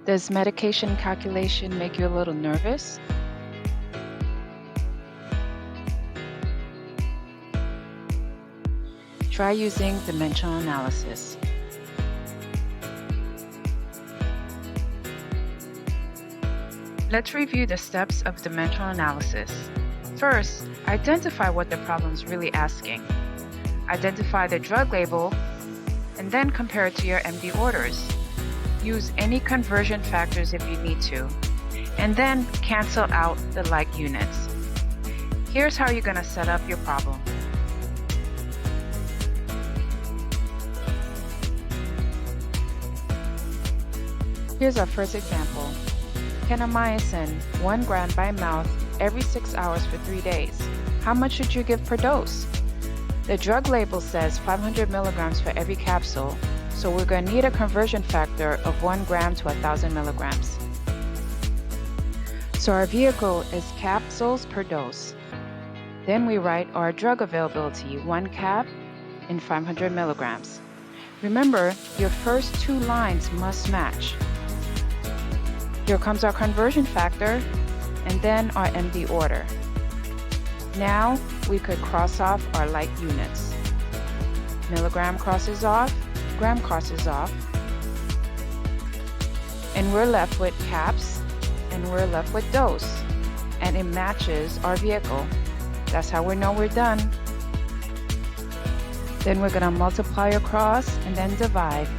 Does medication calculation make you a little nervous? Try using dimensional analysis. Let's review the steps of dimensional analysis. First, identify what the problem is really asking. Identify the drug label, and then compare it to your MD orders. Use any conversion factors if you need to, and then cancel out the like units. Here's how you're going to set up your problem. Here's our first example. Myosin, 1 gram by mouth every 6 hours for 3 days. How much should you give per dose? The drug label says 500 milligrams for every capsule, so we're going to need a conversion factor of 1 gram to 1,000 milligrams. So our vehicle is capsules per dose. Then we write our drug availability, 1 cap in 500 milligrams. Remember, your first 2 lines must match. Here comes our conversion factor, and then our MD order. Now we could cross off our like units. Milligram crosses off, gram crosses off, and we're left with caps, and we're left with dose, and it matches our vehicle. That's how we know we're done. Then we're going to multiply across and then divide,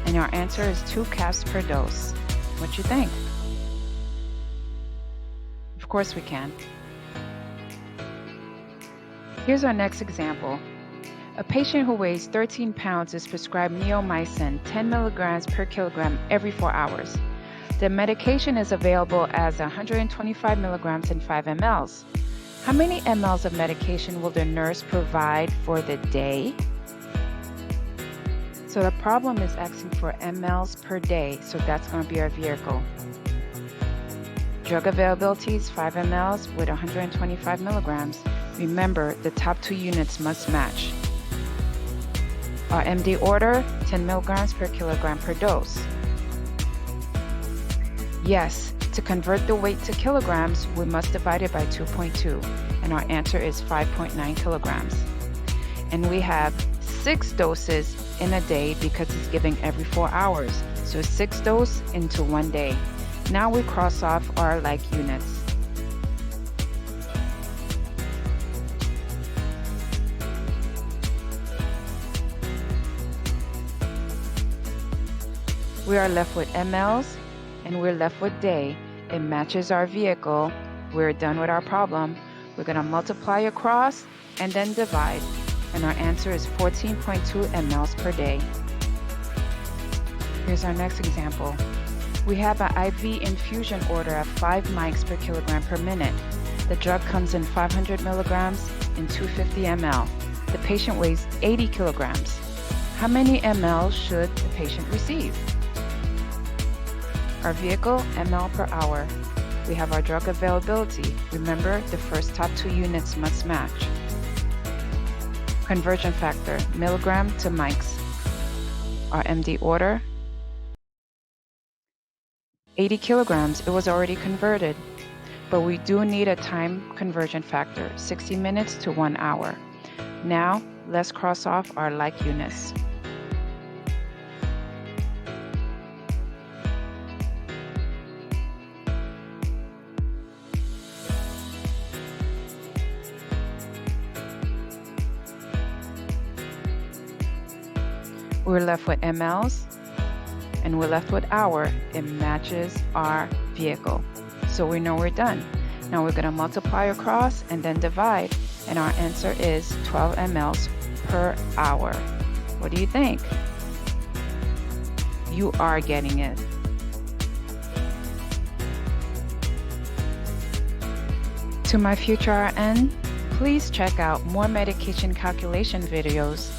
and our answer is 2 caps per dose. What you think? Of course we can. Here's our next example. A patient who weighs 13 pounds is prescribed Neomycin 10 milligrams per kilogram every 4 hours. The medication is available as 125 milligrams in 5 mLs. How many mLs of medication will the nurse provide for the day? So the problem is asking for mLs per day, so that's going to be our vehicle. Drug availability is 5 mLs with 125 milligrams. Remember, the top 2 units must match. Our MD order, 10 milligrams per kilogram per dose. Yes, to convert the weight to kilograms, we must divide it by 2.2, and our answer is 5.9 kilograms. And we have 6 doses in a day because it's giving every 4 hours. So 6 doses into 1 day. Now we cross off our like units. We are left with mLs, and we're left with day. It matches our vehicle. We're done with our problem. We're going to multiply across and then divide, and our answer is 14.2 mLs per day. Here's our next example. We have an IV infusion order of 5 mics per kilogram per minute. The drug comes in 500 milligrams in 250 ml. The patient weighs 80 kilograms. How many ml should the patient receive? Our vehicle, ml per hour. We have our drug availability. Remember, the first top 2 units must match. Conversion factor, milligram to mics. Our MD order, 80 kilograms, it was already converted, but we do need a time conversion factor, 60 minutes to 1 hour. Now, let's cross off our like units. We're left with mLs, and we're left with hour. It matches our vehicle. So we know we're done. Now we're going to multiply across and then divide, and our answer is 12 mLs per hour. What do you think? You are getting it. To my future RN, please check out more medication calculation videos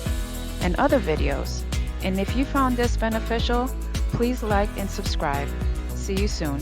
and other videos. And if you found this beneficial, please like and subscribe. See you soon.